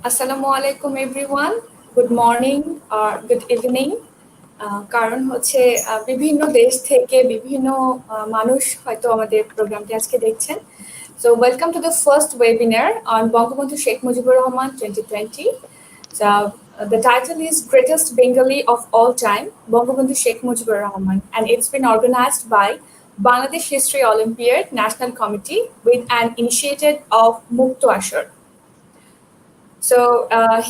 আসসালামু আলাইকুম everyone, good morning আর good evening. কারণ হচ্ছে বিভিন্ন দেশ থেকে বিভিন্ন মানুষ হয়তো আমাদের প্রোগ্রামটি আজকে দেখছেন। So welcome to the first webinar on Bangabandhu Sheikh Mujibur Rahman 2020. So the title is Greatest Bengali of All Time, Bangabandhu Sheikh Mujibur Rahman, and it's been organized by Bangladesh History Olympiad National Committee with an initiative of Mukto Ashar. So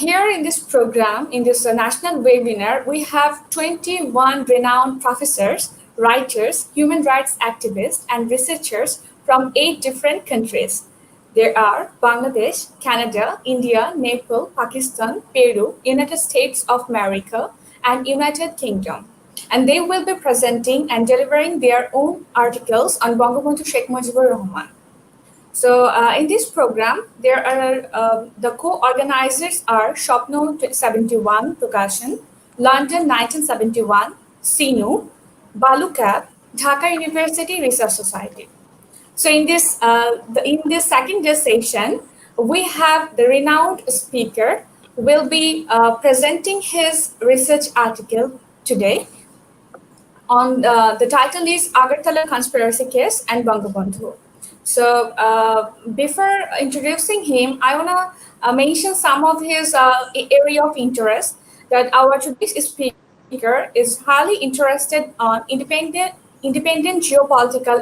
here in this program, in this national webinar, we have 21 renowned professors, writers, human rights activists, and researchers from 8 different countries. There are Bangladesh, Canada, India, Nepal, Pakistan, Peru, United States of America, and United Kingdom. And they will be presenting and delivering their own articles on Bangabandhu Sheikh Mujibur Rahman. So in this program, there are the co-organizers are Shopno 71 Prakashan, London 1971, Sinu, Balukat, Dhaka University Research Society. So in this second day session, we have the renowned speaker will be presenting his research article today. On the title is Agartala Conspiracy Case and Bangabandhu. So before introducing him, I want to mention some of his area of interest, that our today's speaker is highly interested on independent geopolitical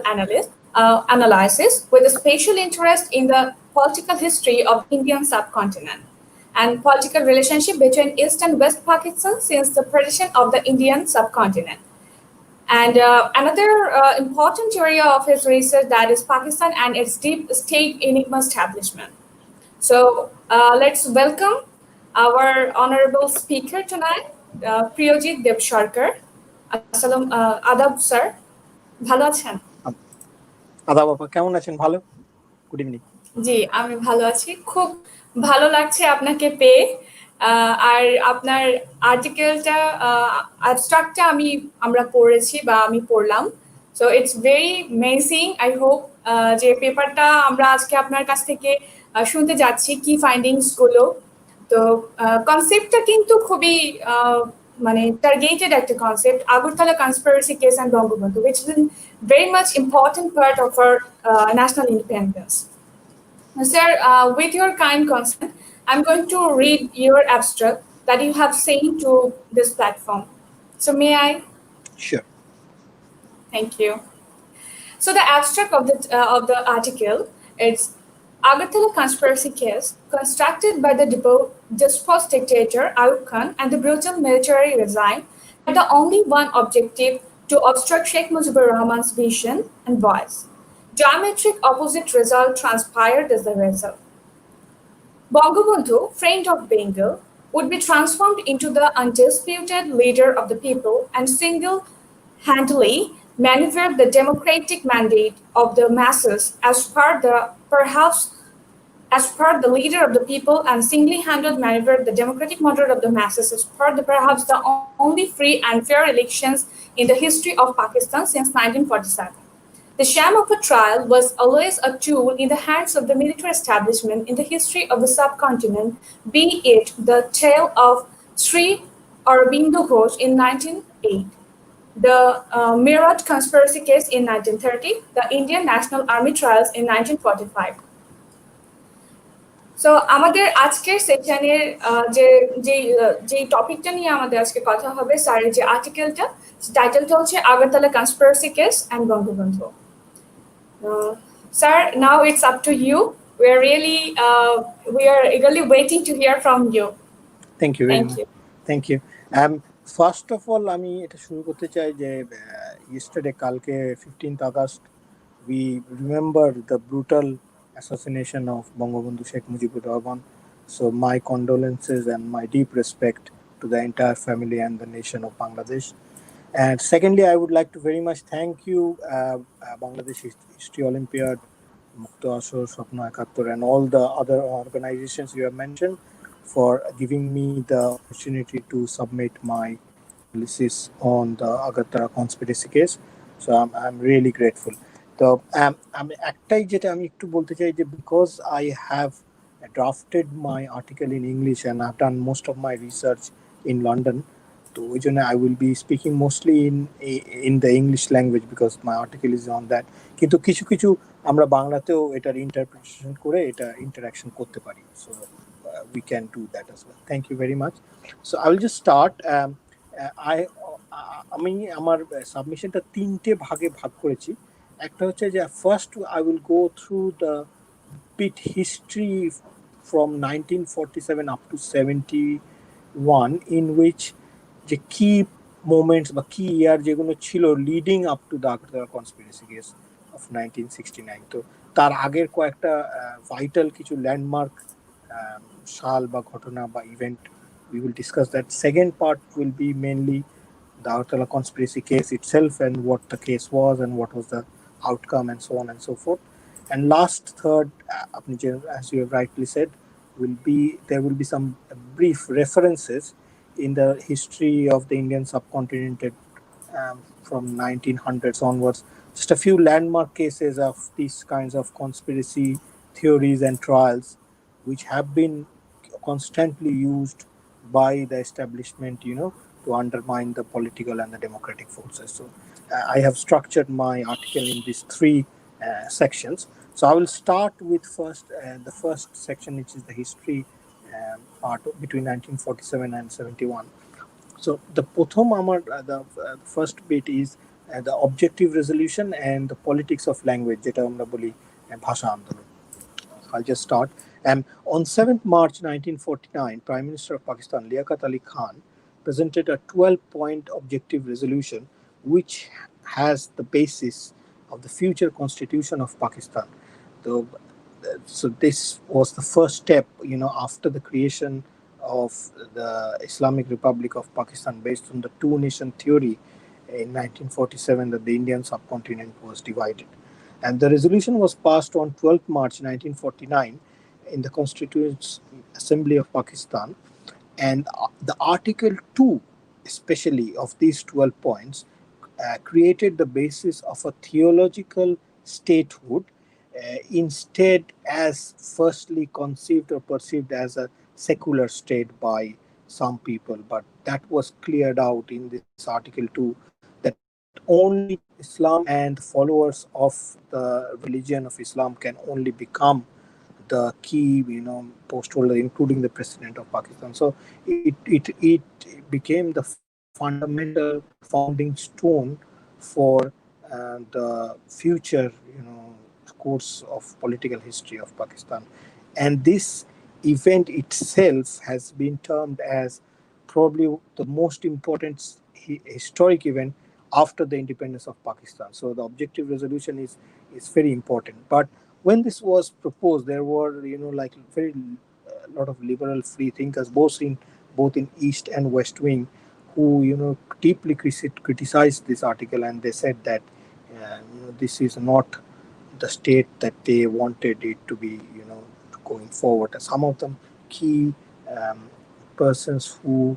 analysis with a special interest in the political history of the Indian subcontinent and political relationship between East and West Pakistan since the partition of the Indian subcontinent. And another important area of his research, that is Pakistan and its deep state enigma establishment. So let's welcome our honorable speaker tonight, Priyojit Debsarkar. Adab sir, ভালো আছেন? আদাব আপা, কেমন আছেন? ভালো, good evening. জি, আমি ভালো আছি। খুব ভালো লাগছে আপনাকে পেয়ে। আর আপনার আর্টিকেলটা অ্যাবস্ট্রাক্টটা আমরা পড়েছি বা আমি পড়লাম। So it's very amazing. I hope যে পেপারটা আমরা আজকে আপনার কাছ থেকে শুনতে যাচ্ছি কি ফাইন্ডিংসগুলো। তো কনসেপ্টটা কিন্তু খুবই মানে টার্গেটেড একটা concept, Agartala Conspiracy Case and Bangabandhu, which is a very much important part of our national independence. Sir, with your kind consent, I'm going to read your abstract that you have sent to this platform. So may I? Sure. Thank you. So the abstract of the article is Agartala Conspiracy Case, constructed by the despot dictator Ayub Khan and the brutal military regime, had the only one objective: to obstruct Sheikh Mujibur Rahman's vision and voice. Diametric opposite result transpired as the result. Bangabandhu, friend of Bengal, would be transformed into the undisputed leader of the people and single-handedly maneuver the democratic mandate of the masses as per the leader of the people, and single-handed maneuver the democratic mandate of the masses as perhaps the only free and fair elections in the history of Pakistan since 1947. The sham of a trial was always a tool in the hands of the military establishment in the history of the subcontinent, be it the tale of Sri Aurobindo Ghosh in 1908, the Meerut conspiracy case in 1930, the Indian National Army trials in 1945. So আমাদের আজকের সেশনের যে টপিকটা নিয়ে আমাদের আজকে কথা হবে, স্যারের যে আর্টিকেলটা, টাইটেলটা হচ্ছে Agartala Conspiracy Case and Bangabandhu. Sir, now it's up to you. We are eagerly waiting to hear from you. Thank you very much. Thank you. First of all, আমি এটা শুরু করতে চাই যে yesterday, কালকে 15th August, we remember the brutal assassination of Bangabandhu Sheikh Mujibur Rahman. So my condolences and my deep respect to the entire family and the nation of Bangladesh. And secondly, I would like to very much thank you, Bangladesh History Olympiad, Mukto Ashar, Shopno 71, and all the other organizations you have mentioned for giving me the opportunity to submit my analysis on the Agartala conspiracy case. So I'm really grateful. So আমি একটাই যেটা আমি একটু বলতে চাই যে because I have drafted my article in English, and I've done most of my research in London. তো ওই জন্য I will be speaking mostly in the English language because my article is on that. কিন্তু কিছু কিছু আমরা বাংলাতেও এটার interpretation করে এটা ইন্টারাকশন করতে পারি. So we can do that as well. Thank you very much. So I will just start. আমি আমার সাবমিশনটা তিনটে ভাগে ভাগ করেছি. একটা হচ্ছে যে first I will go through the bit history from 1947 up to 71 in which the key moments বা key year যেগুলো ছিল leading up to the Agartala conspiracy case of 1969. তো তার আগের কয়েকটা vital কিছু landmark সাল বা ঘটনা বা event we will discuss that. Second part will be mainly the Agartala conspiracy case itself and what the case was and what was the outcome and so on and so forth. And last third, as you have rightly said, there will be some brief references in the history of the Indian subcontinent from 1900s onwards. Just a few landmark cases of these kinds of conspiracy theories and trials, which have been constantly used by the establishment, to undermine the political and the democratic forces. So I have structured my article in these three sections. So I will start with the first section, which is the history part between 1947 and 71. So the first bit is the objective resolution and the politics of language, যেটা আমরা বলি ভাষা আন্দোলন. I'll just start. On 7th March 1949, Prime Minister of Pakistan, Liaquat Ali Khan, presented a 12-point objective resolution which has the basis of the future constitution of Pakistan. So this was the first step, after the creation of the Islamic Republic of Pakistan based on the two-nation theory in 1947 that the Indian subcontinent was divided. And the resolution was passed on 12th March 1949 in the Constituent Assembly of Pakistan. And the Article 2, especially of these 12 points, created the basis of a theological statehood, instead as firstly conceived or perceived as a secular state by some people. But that was cleared out in this Article 2, that only Islam and followers of the religion of Islam can only become the key, post holder, including the president of Pakistan. So it became the fundamental founding stone for the future, course of political history of Pakistan. And this event itself has been termed as probably the most important historic event after the independence of Pakistan. So the objective resolution is very important. But when this was proposed, there were like very lot of liberal free thinkers, both in East and West Wing, who deeply criticized this article, and they said that this is not the state that they wanted it to be, going forward. Some of them key persons who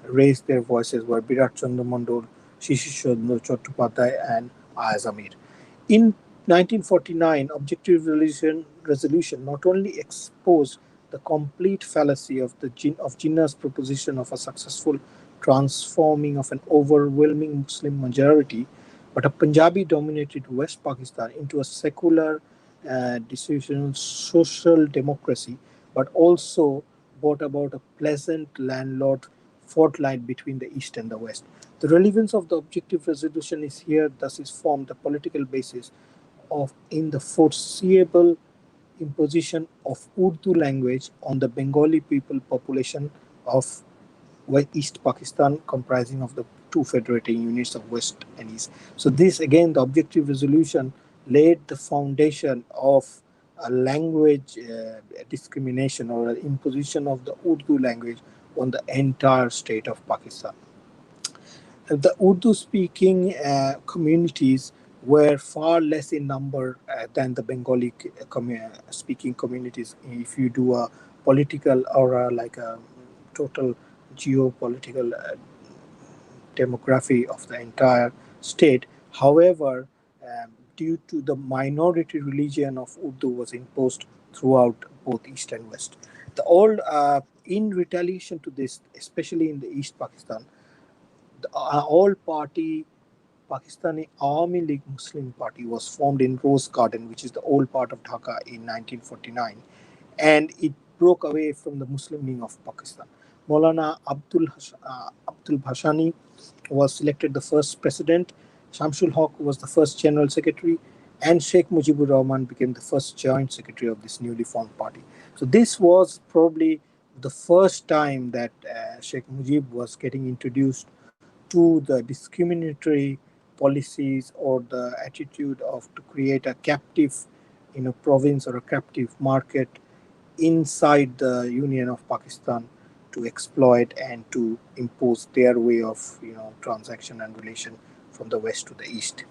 raised their voices were Birat Chandra Mandal, Shishir Chandra Chattopadhyay, and Ayaz Amir. In 1949, objective resolution not only exposed the complete fallacy of Jinnah's proposition of a successful transforming of an overwhelming Muslim majority, but a Punjabi-dominated West Pakistan into a secular, decisional social democracy, but also brought about a pleasant landlord fortnight between the East and the West. The relevance of the objective resolution is here, thus is formed the political basis in the foreseeable imposition of Urdu language on the Bengali people population of East Pakistan, comprising of the two federating units of West and East. So this, again, the objective resolution laid the foundation of a language discrimination or an imposition of the Urdu language on the entire state of Pakistan. The Urdu-speaking communities were far less in number than the Bengali speaking communities. If you do a political or a total geopolitical demography of the entire state. However, due to the minority religion of Urdu was imposed throughout both East and West. In retaliation to this, especially in the East Pakistan, the all-party Pakistani Awami League Muslim Party was formed in Rose Garden, which is the old part of Dhaka, in 1949, and it broke away from the Muslim League of Pakistan. Maulana Abdul Bhashani was selected the first president, Shamsul Haq was the first general secretary, and Sheikh Mujibur Rahman became the first joint secretary of this newly formed party. So this was probably the first time that Sheikh Mujib was getting introduced to the discriminatory policies or the attitude of to create a captive, province or a captive market inside the Union of Pakistan to exploit and to impose their way of transaction and relation from the west to the east.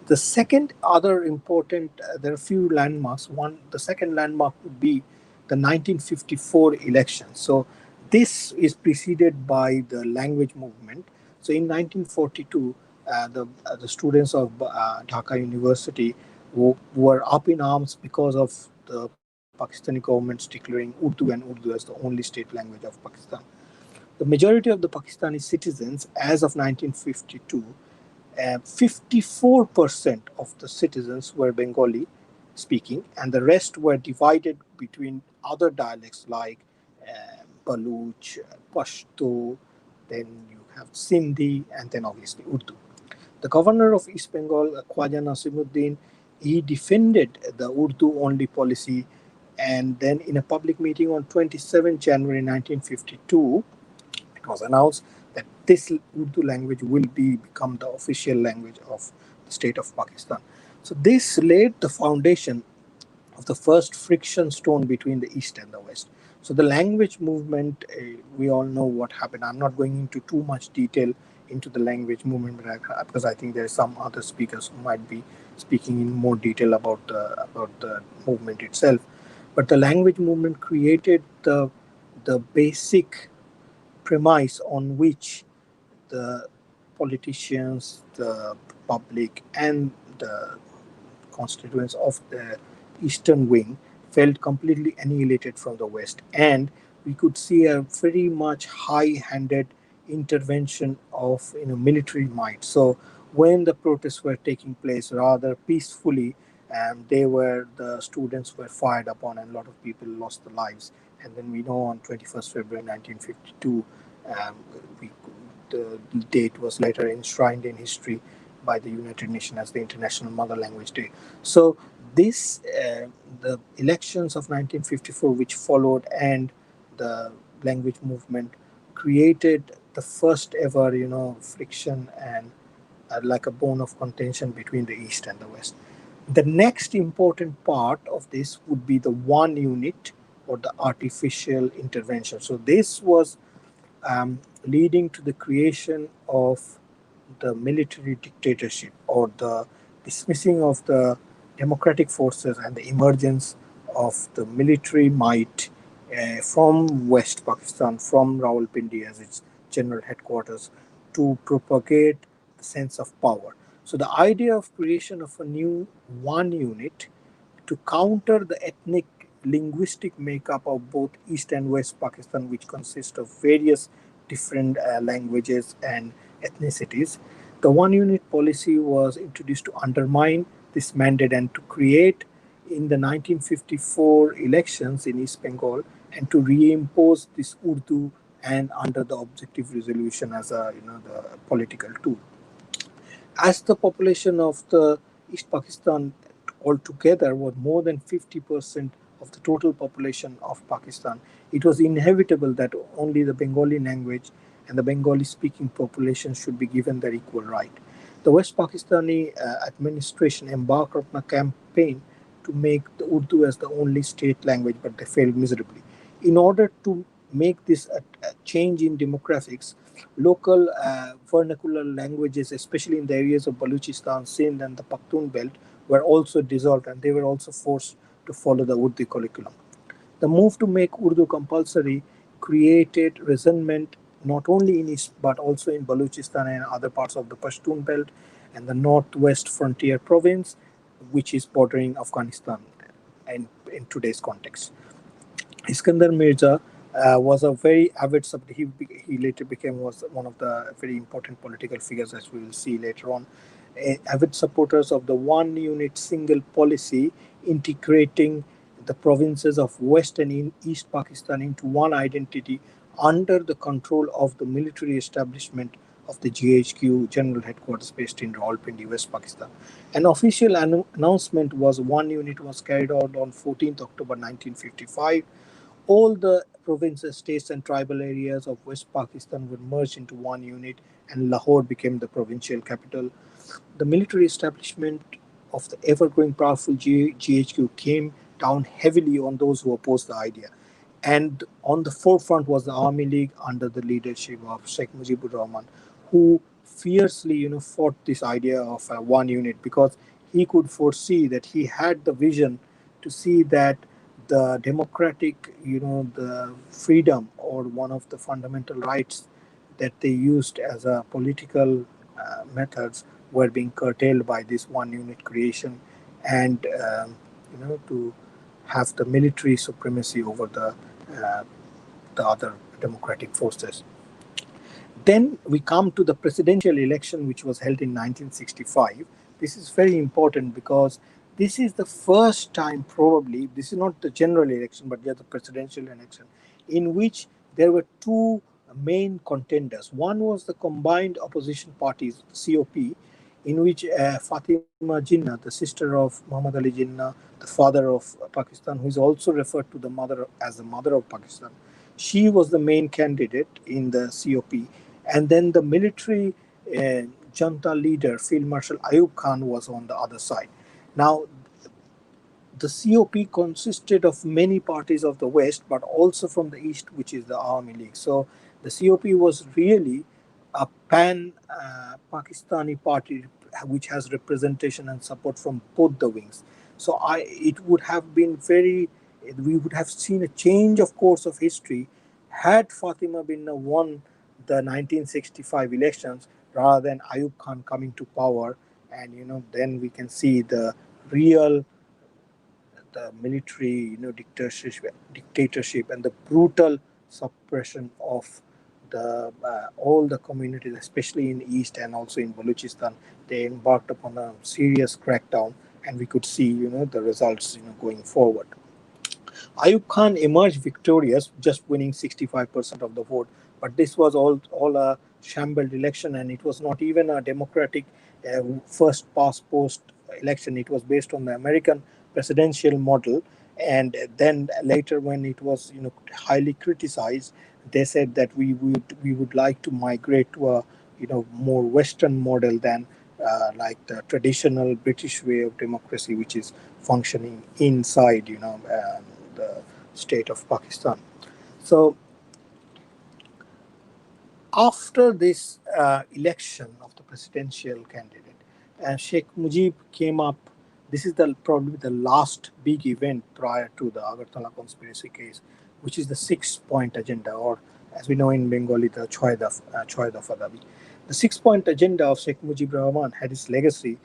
The second other important, there are a few landmarks. The second landmark would be the 1954 election. So this is preceded by the language movement. So in 1942, the students of Dhaka University were up in arms because of the Pakistani government's declaring Urdu as the only state language of Pakistan. The majority of the Pakistani citizens, as of 1952, 54% of the citizens were Bengali speaking, and the rest were divided between other dialects like Baluch, Pashto, then you have Sindhi, and then obviously Urdu. The governor of East Bengal, Khwaja Nasimuddin, he defended the Urdu-only policy, and then in a public meeting on 27 January 1952, it was announced that this Urdu language will become the official language of the state of Pakistan. So this laid the foundation of the first friction stone between the East and the West. So the language movement, we all know what happened. I'm not going into too much detail into the language movement because I think there are some other speakers who might be speaking in more detail about the movement itself. But the language movement created the basic premise on which the politicians, the public, and the constituents of the eastern wing felt completely annihilated from the west, and we could see a very much high-handed intervention of military might. So when the protests were taking place rather peacefully, the students were fired upon and a lot of people lost their lives. And then we know on 21st February 1952, we the date was later enshrined in history by the United Nations as the International Mother Language Day. So the elections of 1954, which followed, and the language movement created the first ever, friction and like a bone of contention between the East and the West. The next important part of this would be the one unit or the artificial intervention. So this was leading to the creation of the military dictatorship or the dismissing of the democratic forces and the emergence of the military might from West Pakistan, from Raul Pindi as its general headquarters, to propagate the sense of power. So the idea of creation of a new one unit to counter the ethnic linguistic makeup of both East and West Pakistan, which consist of various different languages and ethnicities. The one unit policy was introduced to undermine this mandate and to create in the 1954 elections in East Bengal and to reimpose this Urdu and under the objective resolution as the political tool. As the population of the East Pakistan altogether was more than 50% of the total population of Pakistan, it was inevitable that only the Bengali language and the Bengali speaking population should be given their equal right. The West Pakistani administration embarked on a campaign to make the Urdu as the only state language, but they failed miserably. In order to make this a change in demographics, local vernacular languages, especially in the areas of Baluchistan, Sindh, and the Pakhtun belt, were also dissolved, and they were also forced to follow the Urdu curriculum. The move to make Urdu compulsory created resentment not only in East but also in Baluchistan and other parts of the Pashtun belt, and the northwest frontier province, which is bordering Afghanistan in today's context. Iskandar Mirza was a very avid he later became was one of the very important political figures, as we will see later on. Avid supporters of the one unit single policy, integrating the provinces of West and East Pakistan into one identity under the control of the military establishment of the GHQ General Headquarters based in Raul, Pindi, West Pakistan. An official announcement was one unit was carried out on 14th October 1955. All the provinces, states, and tribal areas of West Pakistan were merged into one unit, and Lahore became the provincial capital. The military establishment of the ever growing powerful GHQ came down heavily on those who opposed the idea. And on the forefront was the Army League under the leadership of Sheikh Mujibur Rahman, who fiercely, fought this idea of one unit, because he could foresee that he had the vision to see that the democratic, the freedom, or one of the fundamental rights that they used as a political methods, were being curtailed by this one unit creation, and to have the military supremacy over the other democratic forces. Then we come to the presidential election, which was held in 1965. This is very important because this is the first time, probably, this is not the general election, but just the presidential election, in which there were two main contenders. One was the combined opposition parties, COP, in which Fatima Jinnah, the sister of Muhammad Ali Jinnah, the father of Pakistan, who is also referred to as the mother of Pakistan, she was the main candidate in the COP. And then the military junta leader, Field Marshal Ayub Khan, was on the other side. Now, the COP consisted of many parties of the West, but also from the East, which is the Army League. So the COP was really a pan-Pakistani party which has representation and support from both the wings. So we would have seen a change of course of history had Fatima Binna won the 1965 elections rather than Ayub Khan coming to power. And then we can see the real military dictatorship and the brutal suppression of the all the communities, especially in East and also in Balochistan. They embarked upon a serious crackdown, and we could see the results going forward. Ayub Khan emerged victorious, just winning 65% of the vote. But this was all a shambled election, and it was not even a democratic first past post election. It was based on the American presidential model. And then later, when it was highly criticized, they said that we would like to migrate to a more Western model than like the traditional British way of democracy, which is functioning inside the state of Pakistan. So after this election of the presidential candidate, Sheikh Mujib came up. This is probably the last big event prior to the Agartala conspiracy case, which is the 6-point agenda, or as we know in Bengali, the Chhoy Dafa Dabi. The 6-point agenda of Sheikh Mujibur Rahman had its legacy.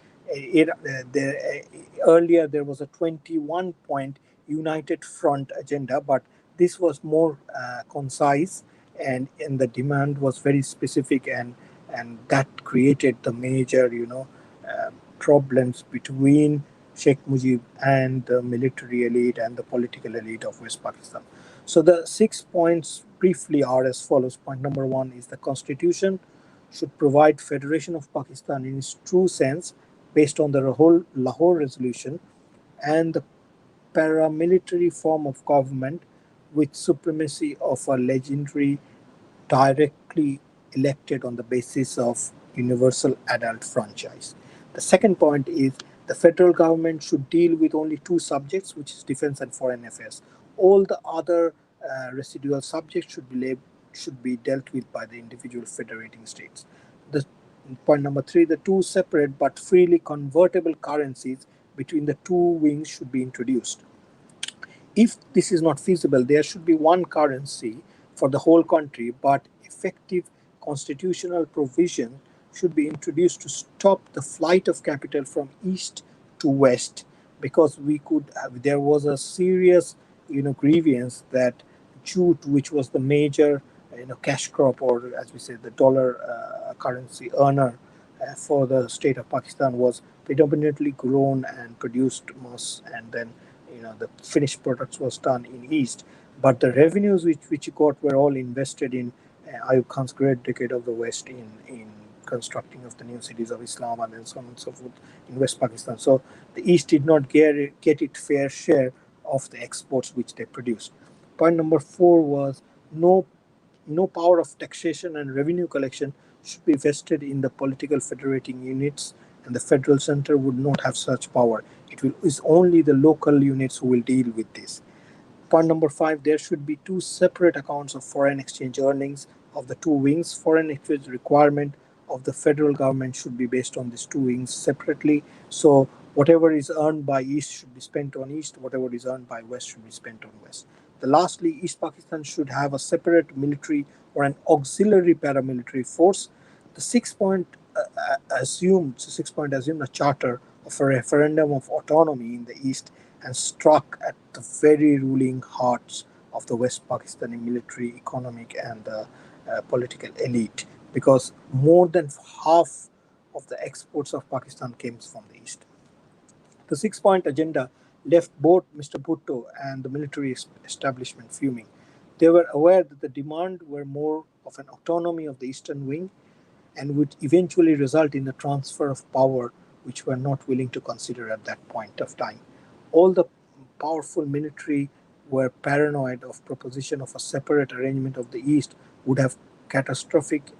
Earlier, there was a 21-point United Front agenda, but this was more concise, and the demand was very specific, and that created the major problems between Sheikh Mujib and the military elite and the political elite of West Pakistan. So the 6 points briefly are as follows. Point number 1 is the constitution should provide federation of Pakistan in its true sense based on the Lahore resolution, and the paramilitary form of government with supremacy of a legendary directly elected on the basis of universal adult franchise. The second point is the federal government should deal with only two subjects, which is defense and foreign affairs. All the other residual subjects should be dealt with by the individual federating states. The point number 3, the two separate but freely convertible currencies between the two wings should be introduced. If this is not feasible, there should be one currency for the whole country, but effective constitutional provision should be introduced to stop the flight of capital from east to west, because there was a serious grievance that jute, which was the major cash crop, or as we say the dollar currency earner for the state of Pakistan, was predominantly grown and produced most, and then the finished products was done in east. But the revenues which he got were all invested in Ayub Khan's great decade of the West, in constructing of the new cities of Islam and so on and so forth in West Pakistan. So the East did not get its fair share of the exports which they produced. Point number 4 was no power of taxation and revenue collection should be vested in the political federating units, and the federal center would not have such power. It's only the local units who will deal with this. Point number 5, there should be 2 separate accounts of foreign exchange earnings of the 2 wings. Foreign exchange requirement of the federal government should be based on these 2 wings separately. So whatever is earned by East should be spent on East, whatever is earned by West should be spent on West. Lastly, East Pakistan should have a separate military or an auxiliary paramilitary force. The 6-point assumed a charter of a referendum of autonomy in the East and struck at the very ruling hearts of the West Pakistani military, economic, and political elite, because more than half of the exports of Pakistan came from the East. The 6-point agenda left both Mr. Bhutto and the military establishment fuming. They were aware that the demand were more of an autonomy of the Eastern Wing and would eventually result in a transfer of power which were not willing to consider at that point of time. All the powerful military were paranoid of proposition of a separate arrangement of the East would have catastrophic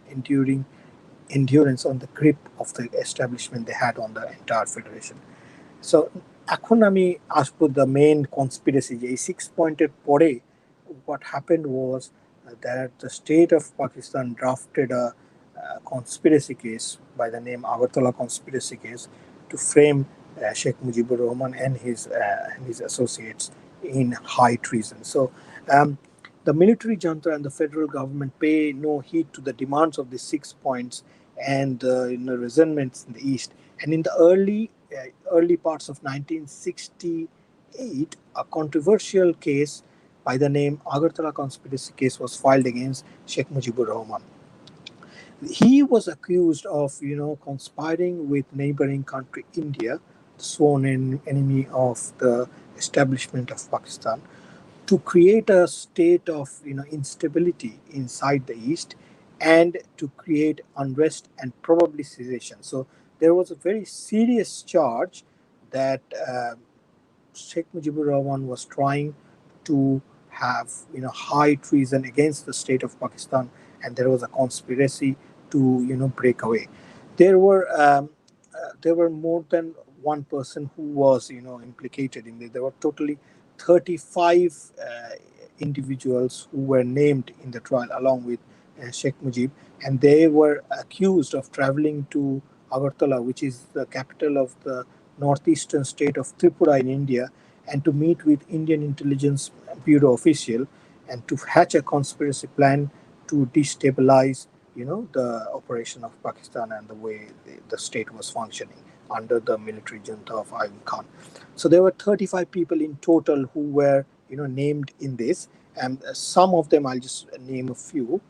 endurance on the grip of the establishment they had on the entire federation. So এখন আমি আসবো the main conspiracy, যে এই 6 পয়েন্টের পরে what happened was that the state of Pakistan drafted a conspiracy case by the name Agartala conspiracy case to frame Sheikh Mujibur Rahman and his associates in high treason. So the military junta and the federal government pay no heed to the demands of the 6 points and resentments in the East. And in the early parts of 1968, a controversial case by the name Agartala conspiracy case was filed against Sheikh Mujibur Rahman. He was accused of, conspiring with neighboring country India, the sworn enemy of the establishment of Pakistan, to create a state of, instability inside the East and to create unrest and probably secession. So there was a very serious charge that Sheikh Mujibur Rahman was trying to have, high treason against the state of Pakistan, and there was a conspiracy to, break away. There were more than one person who was, implicated in this. There were totally 35 individuals who were named in the trial along with Sheikh Mujib, and they were accused of traveling to Agartala, which is the capital of the northeastern state of Tripura in India, and to meet with Indian Intelligence Bureau official and to hatch a conspiracy plan to destabilize, the operation of Pakistan and the way the state was functioning under the military junta of Ayub Khan. So there were 35 people in total who were, named in this, and some of them, I'll just name a few,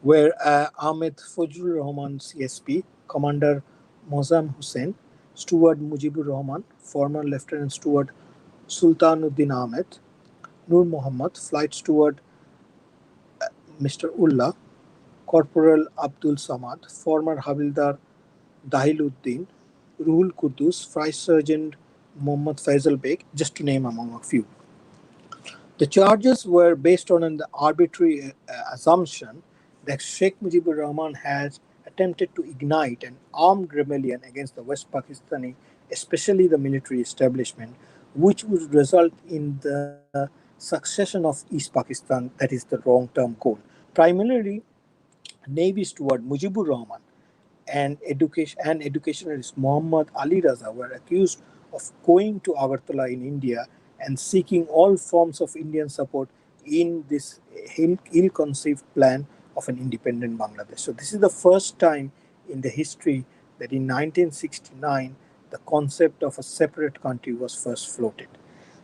were Ahmed Fajrul Rahman, CSP, Commander Mozam Hussain, Steward Mujibur Rahman, former Lieutenant Steward Sultanuddin Ahmed, Nur Muhammad, Flight Steward Mr. Ullah, Corporal Abdul Samad, former Havildar Dahiluddin, Ruhul Kudus, Vice Sergeant Muhammad Faisal Beg, just to name among a few. The charges were based on an arbitrary assumption that Sheikh Mujibur Rahman has attempted to ignite an armed rebellion against the West Pakistani, especially the military establishment, which would result in the succession of East Pakistan, that is the long-term goal. Primarily, Navy Steward Mujibur Rahman and educationalist Muhammad Ali Raza were accused of going to Agartala in India and seeking all forms of Indian support in this ill-conceived plan of an independent Bangladesh. So this is the first time in the history that in 1969 the concept of a separate country was first floated.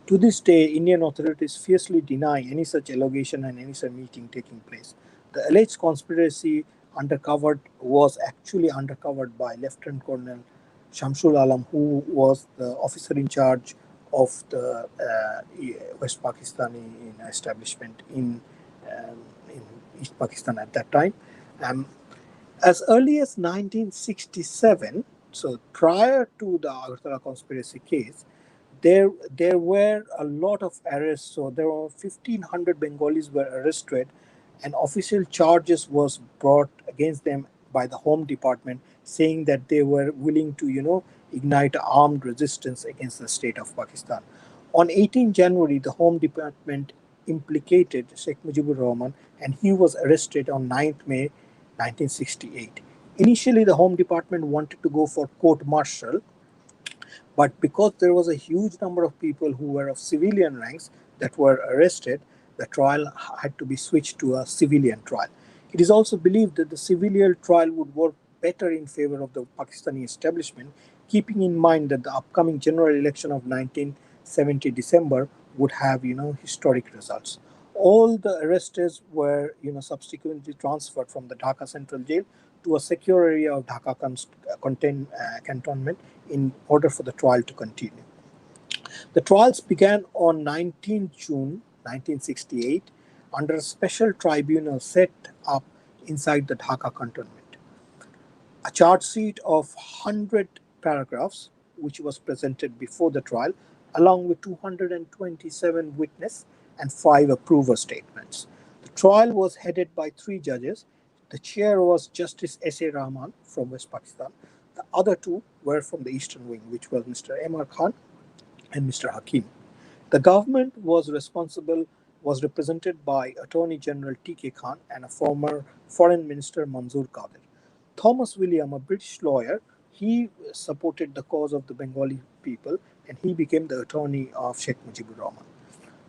To this day, Indian authorities fiercely deny any such allegation and any such meeting taking place. The alleged conspiracy was actually uncovered by Lieutenant Colonel Shamsul Alam, who was the officer in charge of the West Pakistani establishment in East Pakistan at that time. As early as 1967, so prior to the Agartala conspiracy case, there were a lot of arrests. So there were 1,500 Bengalis were arrested, and official charges was brought against them by the Home Department, saying that they were willing to, ignite armed resistance against the state of Pakistan. On 18 January, the Home Department implicated Sheikh Mujibur Rahman, and he was arrested on 9th May 1968. Initially, the Home Department wanted to go for court-martial, but because there was a huge number of people who were of civilian ranks that were arrested, the trial had to be switched to a civilian trial. It is also believed that the civilian trial would work better in favor of the Pakistani establishment, keeping in mind that the upcoming general election of 1970 December would have, historic results. All the arresters were, subsequently transferred from the Dhaka Central Jail to a secure area of Dhaka cantonment in order for the trial to continue. The trials began on 19 June 1968 under a special tribunal set up inside the Dhaka cantonment. A charge sheet of 100 paragraphs, which was presented before the trial, along with 227 witnesses and 5 approver statements. The trial was headed by 3 judges. The chair was Justice S.A. Rahman from West Pakistan. The other 2 were from the Eastern Wing, which was Mr. M.R. Khan and Mr. Hakim. The government was represented by Attorney General T.K. Khan and a former Foreign Minister Manzoor Kadir. Thomas William, a British lawyer, he supported the cause of the Bengali people, and he became the attorney of Sheikh Mujibur Rahman.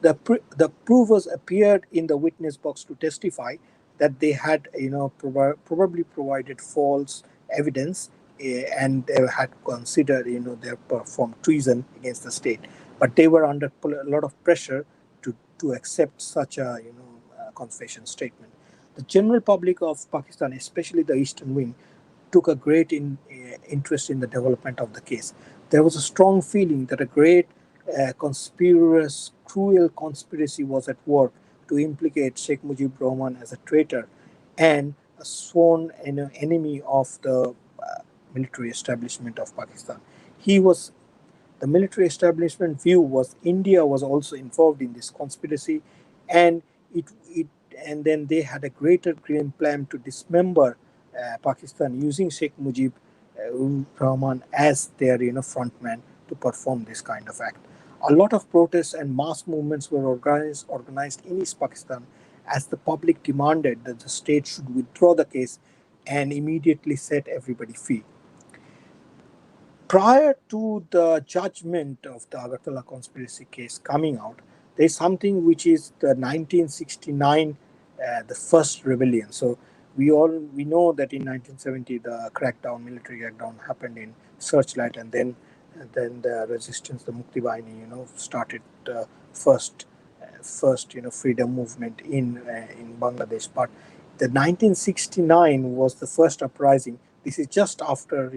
The provers appeared in the witness box to testify that they had, probably provided false evidence, and they had considered, they performed treason against the state. But they were under a lot of pressure to accept such a, confession statement. The general public of Pakistan, especially the Eastern Wing, took a great interest in the development of the case. There was a strong feeling that a great cruel conspiracy was at work to implicate Sheikh Mujibur Rahman as a traitor and a sworn enemy of the military establishment of Pakistan. The military establishment view was India was also involved in this conspiracy, and then they had a greater game plan to dismember Pakistan using Sheikh Mujib Rahman as their frontman to perform this kind of act. A lot of protests and mass movements were organized in East Pakistan as the public demanded that the state should withdraw the case and immediately set everybody free. Prior to the judgment of the Agartala conspiracy case coming out, there is something which is the 1969, the first rebellion. So we know that in 1970 the military crackdown happened in Searchlight, and then the resistance, the Mukti Bahini, started the first freedom movement in Bangladesh. But the 1969 was the first uprising. This is just after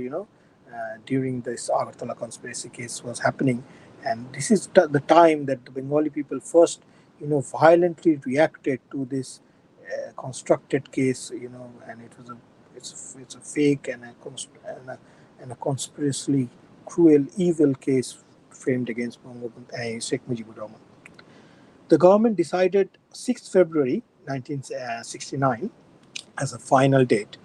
during this Agartala conspiracy case was happening, and this is the time that the Bengali people first violently reacted to this constructed case, and it's a fake and a conspiracy cruel evil case framed against Sheikh Mujibur Rahman. The government decided 6th February 1969 as a final date,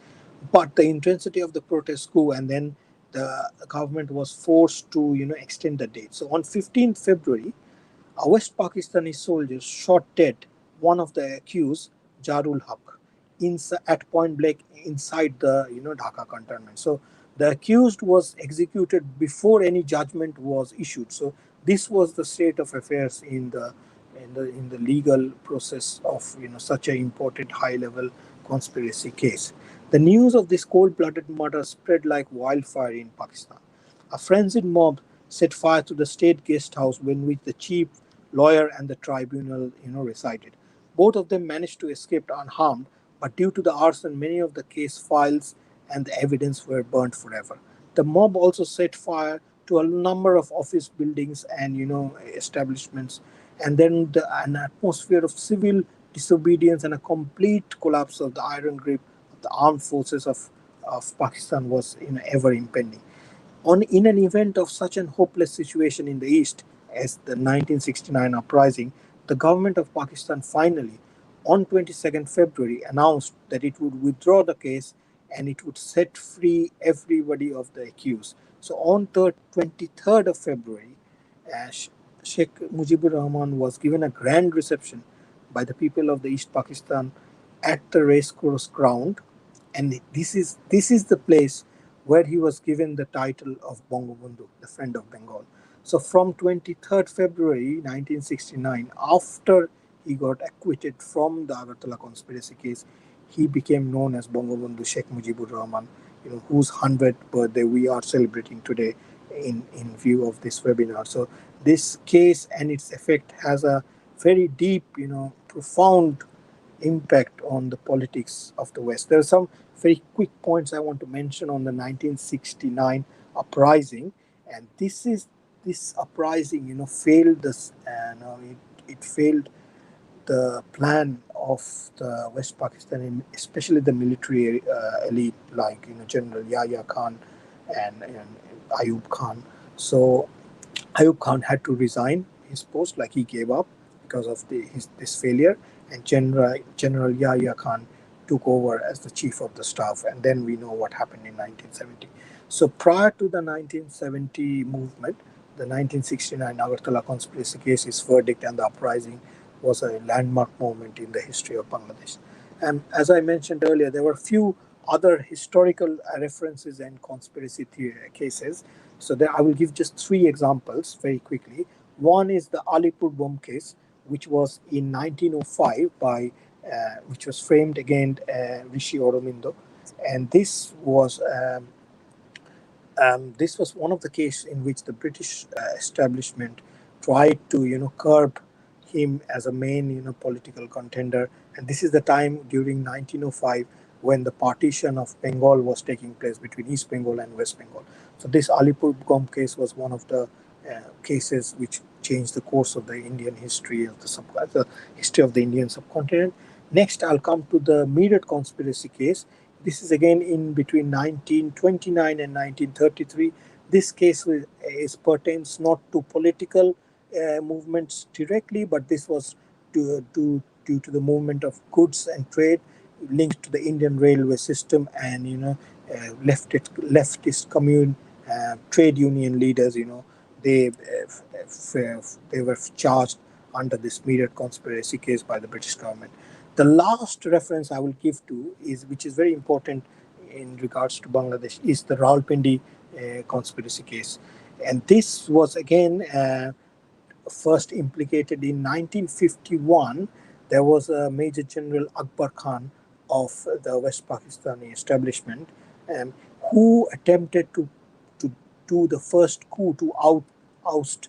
but the intensity of the protest grew, and then the government was forced to extend the date. So on 15th February, a West Pakistani soldier shot dead one of the accused, Jarul Haq, at point blank inside the Dhaka cantonment. So the accused was executed before any judgment was issued. So this was the state of affairs in the legal process of such an important high level conspiracy case. The news of this cold-blooded murder spread like wildfire in Pakistan. A frenzied mob set fire to the state guest house in which the chief lawyer and the tribunal resided. Both of them managed to escape unharmed, but due to the arson, many of the case files and the evidence were burnt forever. The mob also set fire to a number of office buildings and establishments, and then an atmosphere of civil disobedience and a complete collapse of the iron grip of the armed forces of Pakistan was ever impending. In an event of such an hopeless situation in the East as the 1969 uprising, the government of Pakistan finally, on 22nd February, announced that it would withdraw the case and it would set free everybody of the accused. So on 23rd of February, Sheikh Mujibur Rahman was given a grand reception by the people of the East Pakistan at the racecourse ground, and this is the place where he was given the title of Bangabandhu, the friend of Bengal. So from 23rd February 1969, after he got acquitted from the Agartala conspiracy case, he became known as Bangabandhu Sheikh Mujibur Rahman, whose 100th birthday we are celebrating today in view of this webinar. So this case and its effect has a very deep, profound impact on the politics of the West. There are some very quick points I want to mention on the 1969 uprising, and this uprising, failed this, and it failed the plan of the West Pakistan, especially the military elite like General Yahya Khan and Ayub Khan. So Ayub Khan had to resign his post, like he gave up because of this failure, and General Yahya Khan took over as the chief of the staff, and then we know what happened in 1970. So prior to the 1970 movement, the 1969 Agartala conspiracy case's verdict and the uprising was a landmark moment in the history of Bangladesh. And as I mentioned earlier, there were a few other historical references and conspiracy theory cases. So there, I will give just three examples very quickly. One is the Alipur bomb case, which was in 1905 which was framed against Rishi Aurobindo, and this was one of the cases in which the British establishment tried to, curb him as a main, political contender. And this is the time during 1905 when the partition of Bengal was taking place between East Bengal and West Bengal. So this Alipur bomb case was one of the cases which changed the course of the Indian history of the history of the Indian subcontinent. Next, I'll come to the Meerut conspiracy case. This is again in between 1929 and 1933. This case pertains not to political movements directly, but this was due to the movement of goods and trade linked to the Indian railway system, and leftist trade union leaders. They they were charged under this Meerut conspiracy case by the British government. The last reference I will give to which is very important in regards to Bangladesh, is the Raul Pindi conspiracy case, and this was again first implicated in 1951. There was a Major General Akbar Khan of the West Pakistani establishment, who attempted to do the first coup to oust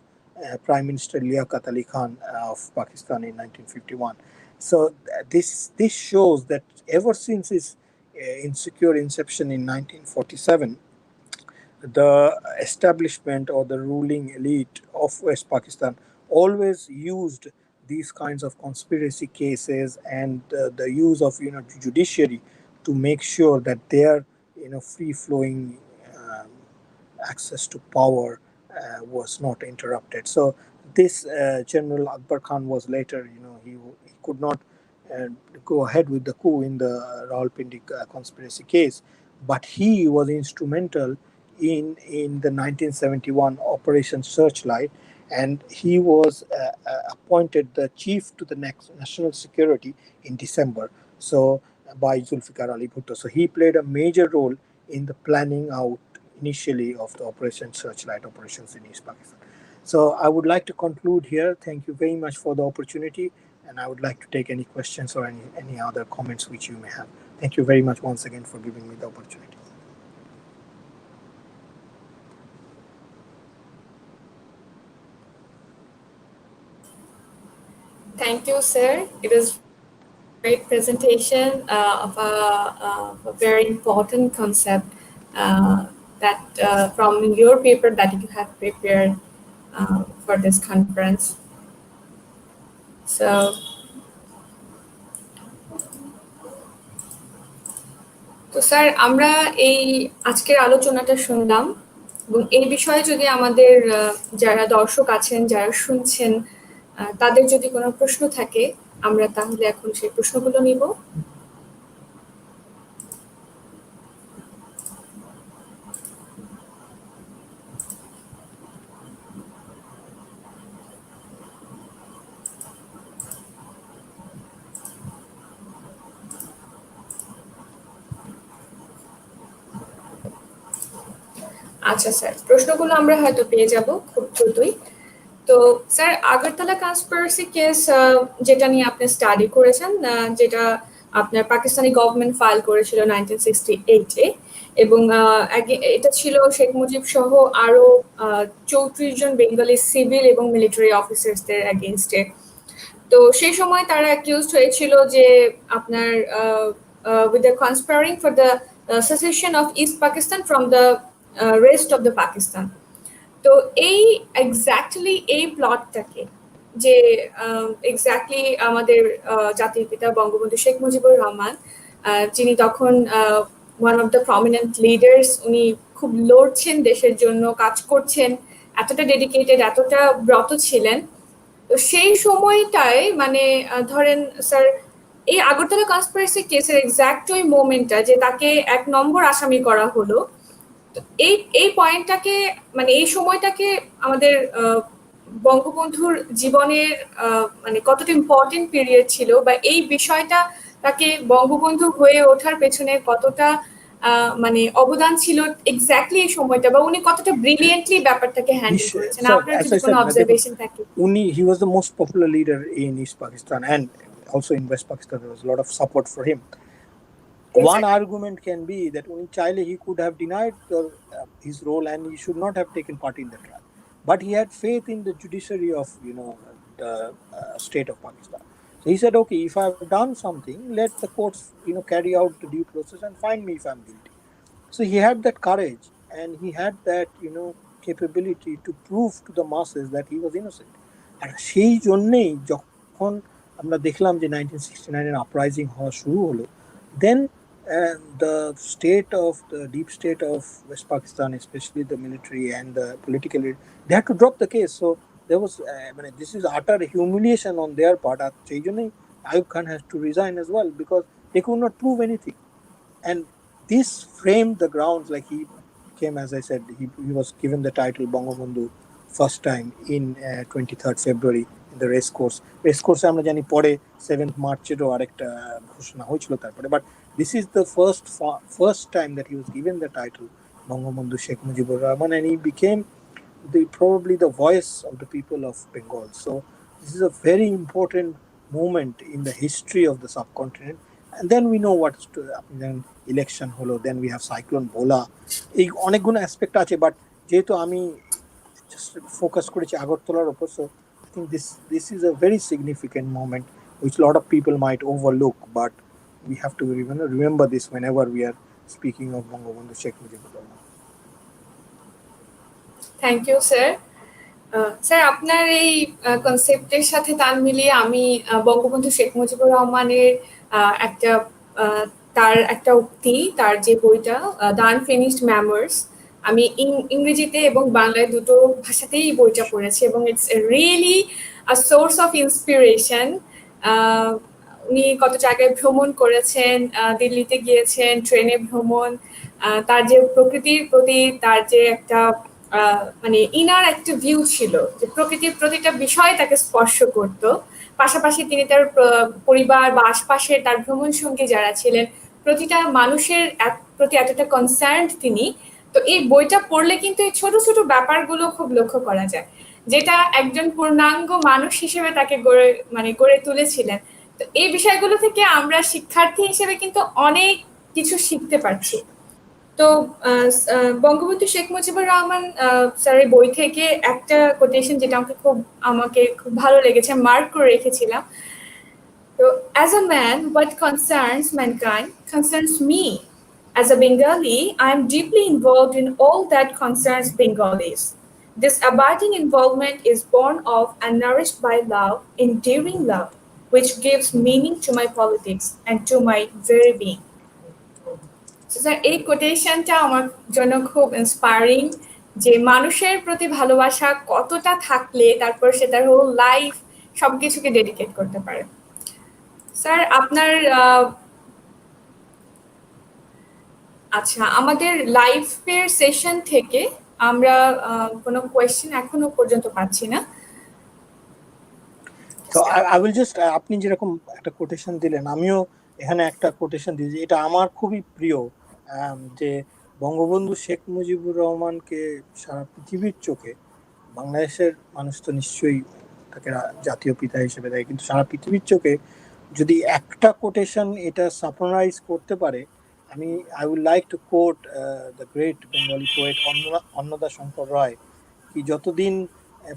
Prime Minister Liaquat Ali Khan of Pakistan in 1951. So this shows that ever since its insecure inception in 1947, the establishment or the ruling elite of West Pakistan always used these kinds of conspiracy cases and the use of judiciary to make sure that their free flowing access to power was not interrupted. So this General Akbar Khan was later, he could not go ahead with the coup in the Rawalpindi conspiracy case, but he was instrumental in the 1971 Operation Searchlight, and he was appointed the chief to the national security in December, so by Zulfikar Ali Bhutto. So he played a major role in the planning out initially of the Operation Searchlight operations in East Pakistan. So I would like to conclude here. Thank you very much for the opportunity, and I would like to take any questions or any other comments which you may have. Thank you very much once again for giving me the opportunity. Thank you, sir. It was great presentation of a very important concept that from your paper that you have prepared for this conference. So, তো sir আমরা এই আজকের আলোচনাটা শুনলাম এবং এই বিষয়ে যদি আমাদের যারা দর্শক আছেন যারা শুনছেন তাদের যদি কোনো প্রশ্ন থাকে আমরা তাহলে এখন সেই প্রশ্নগুলো নিব। আচ্ছা স্যার, প্রশ্নগুলো আমরা হয়তো পেয়ে যাব খুব দ্রুতই। তো স্যার, আগরতলা কনস্পিরেসি কেস যেটা নিয়ে আপনি স্টাডি করেছেন, যেটা আপনার পাকিস্তানি গভর্নমেন্ট ফাইল করেছিল 1968-এ, এবং এটা ছিল শেখ মুজিব সহ আরো 34 জন বেঙ্গলি সিভিল এবং মিলিটারি অফিসার্সদের এগেইনস্টে। তো সেই সময় তারা অ্যাকিউজড হয়েছিল যে আপনার with the conspiring for the secession of East Pakistan from the rest of the Pakistan. তো এই এক্স্যাক্টলি এই প্লটটাকে যে এক্স্যাক্টলি আমাদের জাতির পিতা বঙ্গবন্ধু শেখ মুজিবুর রহমান, যিনি তখন one of the prominent leaders, উনি খুব লড়ছেন দেশের জন্য, কাজ করছেন, এতটা ডেডিকেটেড, এতটা ব্রত ছিলেন। তো সেই সময়টায় মানে ধরেন স্যার, এই আগরতলা কনস্পিরেসি কেসের এক্স্যাক্ট ওই মোমেন্টটা যে তাকে 1 নম্বর আসামি করা হলো, এই এই পয়েন্টটাকে মানে এই সময়টাকে আমাদের বঙ্গবন্ধুর জীবনের মানে কতটা ইম্পর্টেন্ট পিরিয়ড ছিল, বা এই বিষয়টা তাকে বঙ্গবন্ধু হয়ে ওঠার পেছনে কতটা মানে অবদান ছিল এক্স্যাক্টলি এই সময়টা, বা উনি কতটা ব্রিলিয়েন্টলি ব্যাপারটাকে হ্যান্ডেল করেছেন, আপনার যদি কোনো অবজারভেশন থাকে। He was the most popular leader in East Pakistan, and also in West Pakistan there was a lot of support for him. Exactly. One argument can be that Uni Chaile, he could have denied his role and he should not have taken part in the trial. But he had faith in the judiciary of the state of Pakistan. So he said, okay, if I have done something, let the courts carry out the due process and find me if I'm guilty. So he had that courage and he had that capability to prove to the masses that he was innocent. And সেই জন্যই যখন আমরা দেখলাম যে 1969 এর uprising হওয়া শুরু হলো, then the deep state of West Pakistan, especially the military and the political elite, they had to drop the case. So there was, this is utter humiliation on their part. সেই জন্যই Ayub Khan has to resign as well, because they could not prove anything. And this framed the grounds, like he came, as I said, he was given the title Bangabandhu first time in 23rd February in the race course. আমরা জানি পরে 7th March-এরও আরেকটা ঘোষণা হয়েছিল তারপরে, but this is the first time that he was given the title Bangabandhu Sheikh Mujibur Rahman, and he became probably the voice of the people of Bengal. So this is a very important moment in the history of the subcontinent. And then we know what then election holo, then we have cyclone Bola, এই অনেকগুলো aspect আছে, but যেহেতু আমি just focus করেছি আগরতলার উপর, so I think this is a very significant moment which a lot of people might overlook, but we have to remember this whenever we are speaking of Bangabandhu Sheikh Mujibur Rahman. Thank you, sir. Sir, আপনার এই কনসেপ্টের সাথে তাল মিলিয়ে আমি বঙ্গবন্ধু শেখ মুজিবুর রহমানের তার একটা উক্তি, তার যে বইটা দ্য আনফিনিশড মেমোয়ার্স, আমি ইংরেজিতে এবং বাংলায় দুটো ভাষাতেই বইটা পড়েছি, এবং it's really a source of inspiration. উনি কত জায়গায় ভ্রমণ করেছেন, দিল্লিতে গিয়েছেন, ট্রেনে ভ্রমণ, তার যে প্রকৃতির প্রতি তার যে একটা মানে ইনার একটা ভিউ ছিল, যে প্রকৃতির প্রতিটা বিষয় তাকে স্পর্শ করত। পাশাপাশি তিনি তার পরিবার বা আশপাশে তার ভ্রমণ সঙ্গী যারা ছিলেন, প্রতিটা মানুষের প্রতি এতটা কনসার্নড তিনি। তো এই বইটা পড়লে কিন্তু এই ছোট ছোট ব্যাপারগুলো খুব লক্ষ্য করা যায়, যেটা একজন পূর্ণাঙ্গ মানুষ হিসেবে তাকে গড়ে তুলেছিলেন। তো এই বিষয়গুলো থেকে আমরা শিক্ষার্থী হিসেবে কিন্তু অনেক কিছু শিখতে পারছি। তো বঙ্গবন্ধু শেখ মুজিবুর রহমান স্যারের বই থেকে একটা কোটেশন যেটা আমাকে খুব ভালো লেগেছে, মার্ক করে রেখেছিলাম। তো as a man, what concerns mankind concerns me. As a Bengali, I am deeply involved in all that concerns Bengalis. This abiding involvement is born of and nourished by love, enduring love, which gives meaning to my politics and to my very being. Sir, এই কোটেশনটা আমার জন্য খুব inspiring, যে মানুষের প্রতি ভালোবাসা কতটা থাকলে তারপর সে তার হোল লাইফ সবকিছুকে ডেডিকেট করতে পারে। স্যার, আপনার আচ্ছা, আমাদের লাইভের সেশন থেকে আমরা কোনো কোয়েশ্চেন এখনো পর্যন্ত পাচ্ছি না। তো আই উইল জাস্ট, আপনি যেরকম একটা কোটেশন দিলেন, আমিও এখানে একটা কোটেশন দিয়েছি, এটা আমার খুবই প্রিয়, যে বঙ্গবন্ধু শেখ মুজিবুর রহমানকে সারা পৃথিবীর চোখে, বাংলাদেশের মানুষ তো নিশ্চয়ই তাকে জাতীয় পিতা হিসেবে দেয়, কিন্তু সারা পৃথিবীর চোখে যদি একটা কোটেশন এটা সাপোরাইজ করতে পারে, I would like to quote the great Bengali poet Annada Shankar রায়, কি যতদিন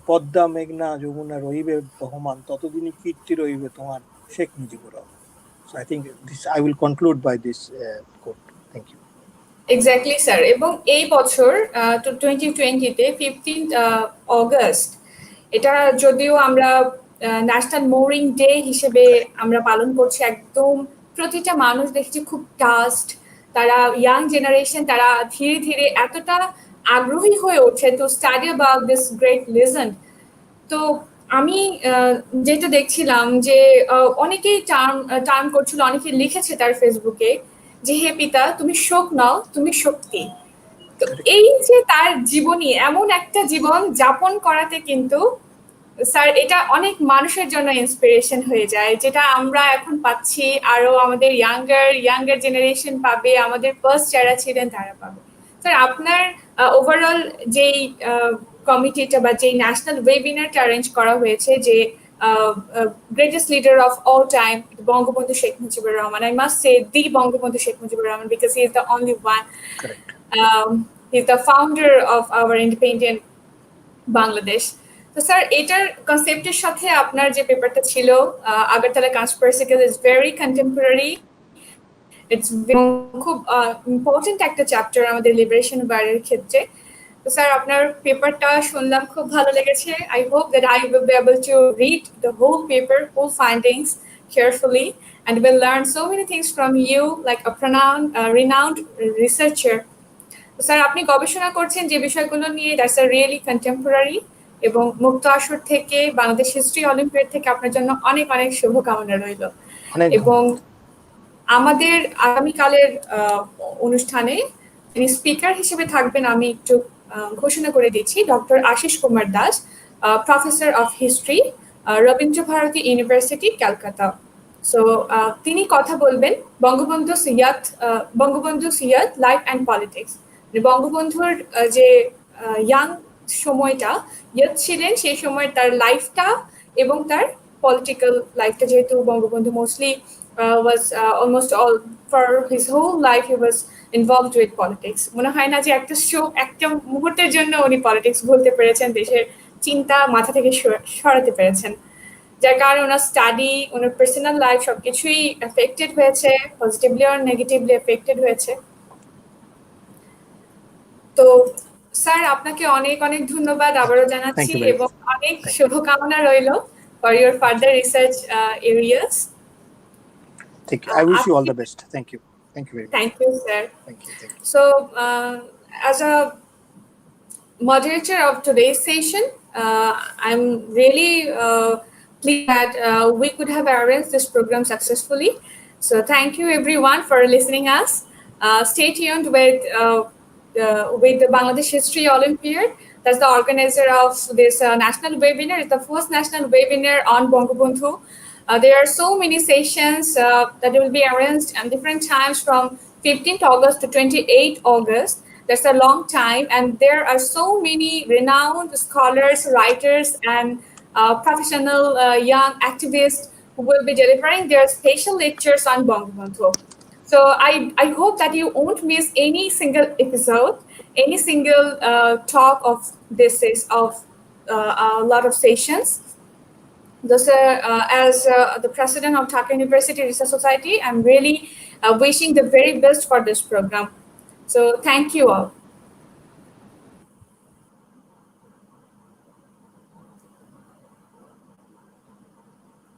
পদ্মা মেঘনা যমুনা রহিবে বহমান, ততদিনই কীর্তি রহিবে তোমার Sheikh Mujibur Rahman. So I think I will conclude by this quote. Thank you. Exactly sir, এবং এই বছর 2020-তে 15th অগস্ট, এটা যদিও আমরা ন্যাশনাল মোরিং ডে হিসেবে আমরা পালন করছি, একদম প্রতিটা মানুষ দেখছি খুব টাস্ট, তারা ইয়াং জেনারেশন, তারা ধীরে ধীরে এতটা আগ্রহী হয়ে ওঠে to study about this great legend. তো আমি যেটা দেখছিলাম যে অনেকেই টার্ম করছিল, অনেকে লিখেছে তার ফেসবুকে যে হে পিতা, তুমি শোক নাও, তুমি শক্তি। তো এই যে তার জীবনী, এমন একটা জীবন যাপন করাতে কিন্তু স্যার এটা অনেক মানুষের জন্য ইন্সপিরেশন হয়ে যায়, যেটা আমরা এখন পাচ্ছি, আরো আমাদের ইয়াঙ্গার জেনারেশন পাবে, আমাদের ফার্স্ট যারা ছিলেন তারা পাবে। স্যার, আপনার ওভারঅল যেই কমিটিটা বা যেই ন্যাশনাল ওয়েবিনারটা অ্যারেঞ্জ করা হয়েছে, যে greatest leader of all time, Bangabandhu Sheikh Mujibur Rahman. I must say the Bangabandhu Sheikh Mujibur Rahman because he is the only one. Correct. He's the founder of our independent Bangladesh. তো sir, এটার কনসেপ্টের সাথে আপনার যে পেপারটা ছিল Agartala conspiracy is very contemporary, it's খুব important একটা chapter আমাদের লিবারেশন ওয়ারের ক্ষেত্রে। তো স্যার, আপনার পেপারটা শুনলাম, খুব ভালো লেগেছে। I hope that I will be able to read the whole paper, whole findings carefully, and will learn so many things from you, like a renowned researcher. Sir, আপনি গবেষণা করছেন যে বিষয়গুলো নিয়ে, দ্যাটস আ রিয়েলি কন্টেম্পোরারি, এবং মুক্ত আসর থেকে, বাংলাদেশ হিস্ট্রি অলিম্পিয়াড থেকে আপনার জন্য অনেক অনেক শুভকামনা রইল। এবং আমাদের আগামীকালের অনুষ্ঠানে তিনি স্পিকার হিসেবে থাকবেন, আমি একটু ঘোষণা করে দিচ্ছি, doctor Ashis Kumar Das, professor of history, Rabindra Bharati university, Calcutta. So তিনি কথা বলবেন বঙ্গবন্ধু সিয়াদ লাইফ অ্যান্ড পলিটিক্স। বঙ্গবন্ধুর যে ইয়াং সময়টা, ইয়ত ছিলেন, সেই সময় তার লাইফটা এবং তার পলিটিক্যাল লাইফটা, যেহেতু Bangabandhu mostly was almost all for his whole life he was involved with politics. মনে হয় না যে একটা মুহূর্তের জন্য উনি পলিটিক্স ভুলতে পেরেছেন, দেশের চিন্তা মাথা থেকে সরাতে পেরেছেন, যার কারণে ওনার স্টাডি, ওনার পার্সোনাল লাইফ সবকিছুই এফেক্টেড হয়েছে, পজিটিভলি আর নেগেটিভলি এফেক্টেড হয়েছে। তো স্যার, আপনাকে অনেক অনেক ধন্যবাদ আবারও জানাচ্ছি, এবং অনেক শুভকামনা রইল for your further research areas. Thank you. I wish you all the best. Thank you. Thank you very much. Thank you, sir. Thank you. Thank you. So, as a moderator of today's session, I'm really pleased that we could have arranged this program successfully. So, thank you everyone for listening us. Stay tuned with the Bangladesh History Olympiad. That's the organizer of this national webinar. It's the first national webinar on Bangabandhu. There are so many sessions that will be arranged at different times from 15th August to 28th August. That's a long time, and there are so many renowned scholars, writers, and professional young activists who who will be delivering their special lectures on Bangabandhu. So I hope that you won't miss any single episode, any single talk of this is of a lot of sessions. Thus, as the president of Dhaka University Research Society, I'm really wishing the very best for this program. So thank you all.